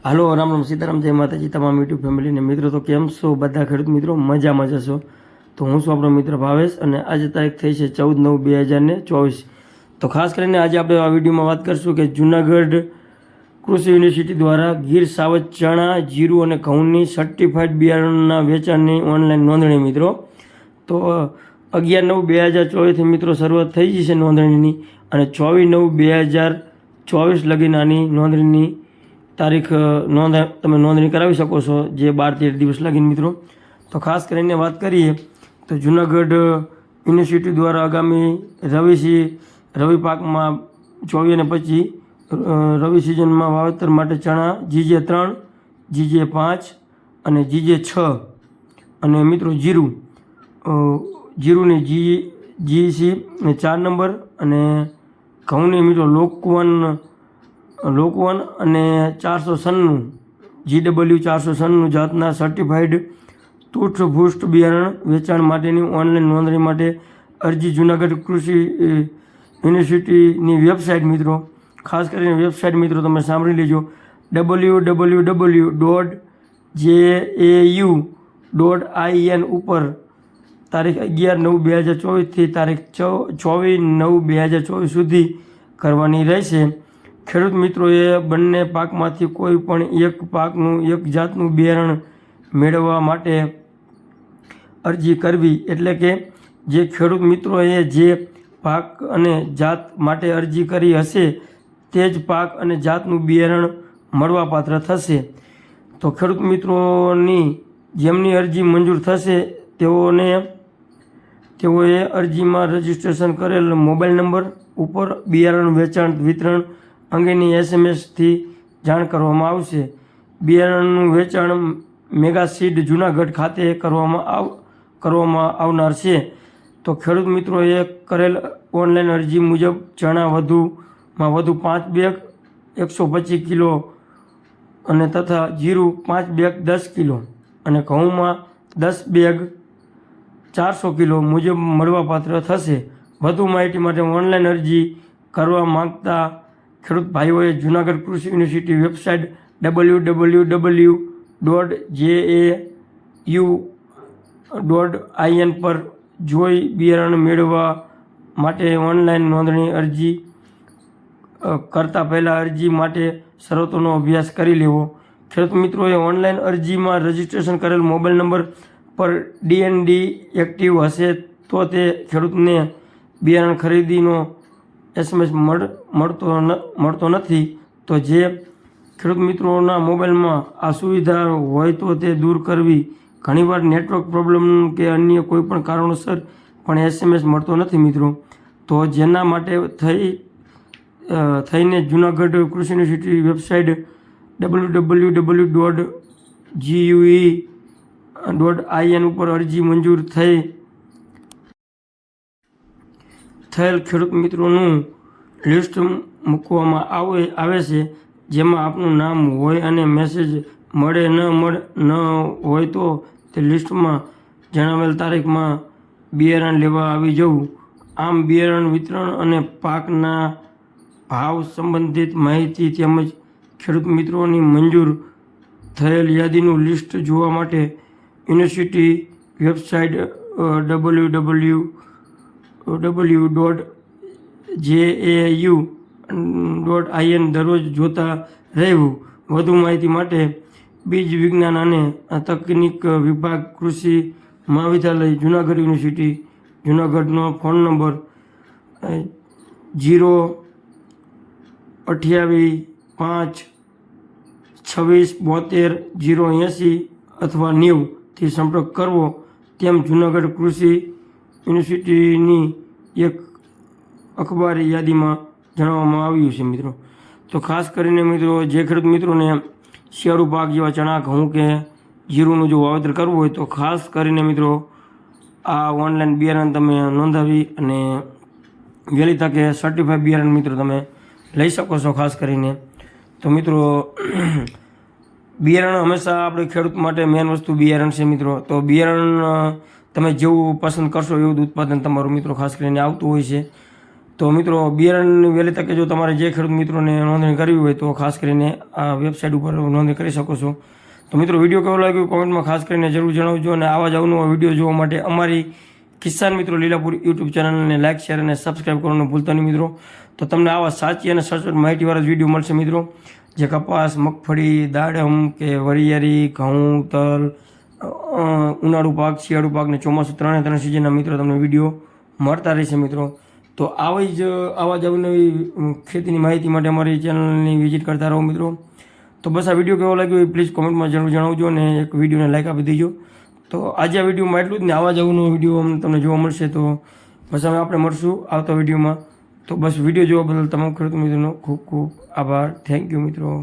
હાલો રામ રામ સીતારામ જય માતાજી તમામ યુટ્યુબ ફેમિલીને મિત્રો તો કેમ છો બધા ખેડૂત મિત્રો મજામાં જશો તો હું છું આપણો મિત્ર ભાવેશ અને આજે તારીખ થઈ છે 14/9/2024 તો ખાસ કરીને આજે આપણે આ વિડીયોમાં વાત કરીશું કે જૂનાગઢ કૃષિ યુનિવર્સિટી દ્વારા ગીર સાવજ ચણા જીરું અને ઘઉંની સર્ટિફાઈડ બિયારણના વેચાણની ઓનલાઈન નોંધણી મિત્રો તો 11/9/2024થી મિત્રો શરૂઆત થઈ જશે નોંધણીની અને 24/9/2024 લગીન આની નોંધણીની તારીખ તમે નોંધણી કરાવી શકો છો જે 12-13 દિવસ લાગીને મિત્રો તો ખાસ કરીને વાત કરીએ તો જૂનાગઢ યુનિવર્સિટી દ્વારા આગામી રવિ પાકમાં 24 અને 25 રવિ સિઝનમાં વાવેતર માટે ચણા GJ3 GJ5 અને GJ6 અને મિત્રો જીરુની GC 4 નંબર અને ઘઉંની મિત્રો લોકવન અને 496 GW 496 જાતના સર્ટિફાઈડ તૂટભૂષ્ટ બિયારણ વેચાણ માટેની ઓનલાઈન નોંધણી માટે અરજી જૂનાગઢ કૃષિ યુનિવર્સિટીની વેબસાઇટ મિત્રો ખાસ કરીને વેબસાઇટ મિત્રો તમે સાંભળી લેજો www.jau.in ઉપર તારીખ 11/9/2024થી તારીખ 24/9/2024 સુધી કરવાની રહેશે. ખેડૂત મિત્રોએ બંને પાકમાંથી કોઈ પણ એક પાકનું એક જાતનું બિયારણ મેળવવા માટે અરજી કરવી એટલે કે જે ખેડૂત મિત્રોએ જે પાક અને જાત માટે અરજી કરી હશે તે જ પાક અને જાતનું બિયારણ મળવાપાત્ર થશે. તો ખેડૂત મિત્રોની જેમની અરજી મંજૂર થશે તેઓએ અરજીમાં રજીસ્ટ્રેશન કરેલ મોબાઈલ નંબર ઉપર બિયારણ વેચાણ વિતરણ અંગેની SMS થી જાણ કરવામાં આવશે. બિયારણનું વેચાણ મેગા સીડ જૂનાગઢ ખાતે કરવામાં આવનાર છે. તો ખેડૂત મિત્રોએ કરેલ ઓનલાઈન અરજી મુજબ ચણા વધુમાં વધુ 5 બેગ 125 કિલો અને તથા જીરું 5 બેગ 10 કિલો અને ઘઉંમાં 10 બેગ 400 કિલો મુજબ મળવાપાત્ર થશે. વધુ માહિતી માટે ઓનલાઈન અરજી કરવા માંગતા ખેડૂત ભાઈઓએ જૂનાગઢ કૃષિ યુનિવર્સિટી વેબસાઇટ www.jau.in પર જોઈ બિયારણ મેળવવા માટે ઓનલાઈન નોંધણી અરજી કરતા પહેલાં અરજી માટે શરતોનો અભ્યાસ કરી લેવો. ખેડૂત મિત્રોએ ઓનલાઈન અરજીમાં રજીસ્ટ્રેશન કરેલ મોબાઈલ નંબર પર DND એક્ટિવ હશે તો તે ખેડૂતને બિયારણ ખરીદીનો SMS મળતો નથી. તો જે ખેડૂત મિત્રોના મોબાઈલમાં આ સુવિધા હોય તો તે દૂર કરવી. ઘણીવાર નેટવર્ક પ્રોબ્લેમ કે અન્ય કોઈપણ કારણોસર પણ SMS મળતો નથી મિત્રો. તો જેના માટે થઈને જૂનાગઢ કૃષિ યુનિવર્સિટી વેબસાઇટ www.gue.in ઉપર અરજી મંજૂર થયેલ ખેડૂત મિત્રોનું લિસ્ટ મૂકવામાં આવે છે જેમાં આપનું નામ હોય અને મેસેજ મળે ન હોય તો તે લિસ્ટમાં જણાવેલ તારીખમાં બિયારણ લેવા આવી જવું. આમ બિયારણ વિતરણ અને પાકના ભાવ સંબંધિત માહિતી તેમજ ખેડૂત મિત્રોની મંજૂર થયેલ યાદીનું લિસ્ટ જોવા માટે યુનિવર્સિટી વેબસાઇટ www.jau.in દરરોજ જોતા રહેવું. વધુ માહિતી માટે બીજ વિજ્ઞાન અને તકનીક વિભાગ કૃષિ મહાવિદ્યાલય જૂનાગઢ યુનિવર્સિટી જૂનાગઢનો ફોન નંબર 02856727080 અથવા 90થી સંપર્ક કરવો તેમ જૂનાગઢ કૃષિ યુનિવર્સિટીની એક અખબારી યાદીમાં જણાવવામાં આવ્યું છે મિત્રો. તો ખાસ કરીને મિત્રો જે ખેડૂત મિત્રોને શિયાળુ પાક જેવા ચણા ઘઉં કે જીરુંનું જો વાવેતર કરવું હોય તો ખાસ કરીને મિત્રો આ ઓનલાઈન બિયારણ તમે નોંધાવી અને વહેલી તકે સર્ટિફાઈડ બિયારણ મિત્રો તમે લઈ શકો છો. ખાસ કરીને તો મિત્રો બિયારણ હંમેશા આપણે ખેડૂત માટે મેન વસ્તુ બિયારણ છે મિત્રો. તો બિયારણ તમે જેવું પસંદ કરશો એવું જ ઉત્પાદન તમારું મિત્રો ખાસ કરીને આવતું હોય છે. તો મિત્રો બિયારણની વહેલી તકે જો તમારે જે ખેડૂત મિત્રોને નોંધણી કરવી હોય તો ખાસ કરીને આ વેબસાઇટ ઉપર નોંધણી કરી શકો છો. તો મિત્રો વિડીયો કેવો લાગ્યો કોમેન્ટમાં ખાસ કરીને જરૂર જણાવજો, અને આવા જ અવનવા વિડીયો જોવા માટે અમારી કિસાન મિત્રો લીલાપુર યુટ્યુબ ચેનલને લાઇક, શેર અને સબસ્ક્રાઈબ કરવાનું ભૂલતા નહીં મિત્રો. તો તમને આવા સાચી અને સચોટ માહિતીવાળા જ વિડીયો મળશે મિત્રો, જે કપાસ, મગફળી, દાડમ કે વરિયાળી, ઘઉં, તલ, ઉનાળુ પાક, શિયાળુ પાક ને ચોમાસું ત્રણે સિઝનના મિત્રો તમને વિડીયો મળતા રહેશે મિત્રો. તો આવા જ અવનવી ખેતીની માહિતી માટે અમારી ચેનલની વિઝિટ કરતા રહો મિત્રો. તો બસ આ વિડીયો કેવો લાગ્યો એ પ્લીઝ કોમેન્ટમાં જરૂર જણાવજો, અને એક વિડીયોને લાઇક આપી દેજો. તો આજે આ વિડીયોમાં એટલું જ ને, આવા જ અવનવો વિડીયો તમને જોવા મળશે. તો બસ હવે આપણે મળશું આવતા વિડીયોમાં. તો બસ વિડીયો જોવા બદલ તમામ ખેડૂત મિત્રોનો ખૂબ ખૂબ આભાર. થેન્ક યુ મિત્રો.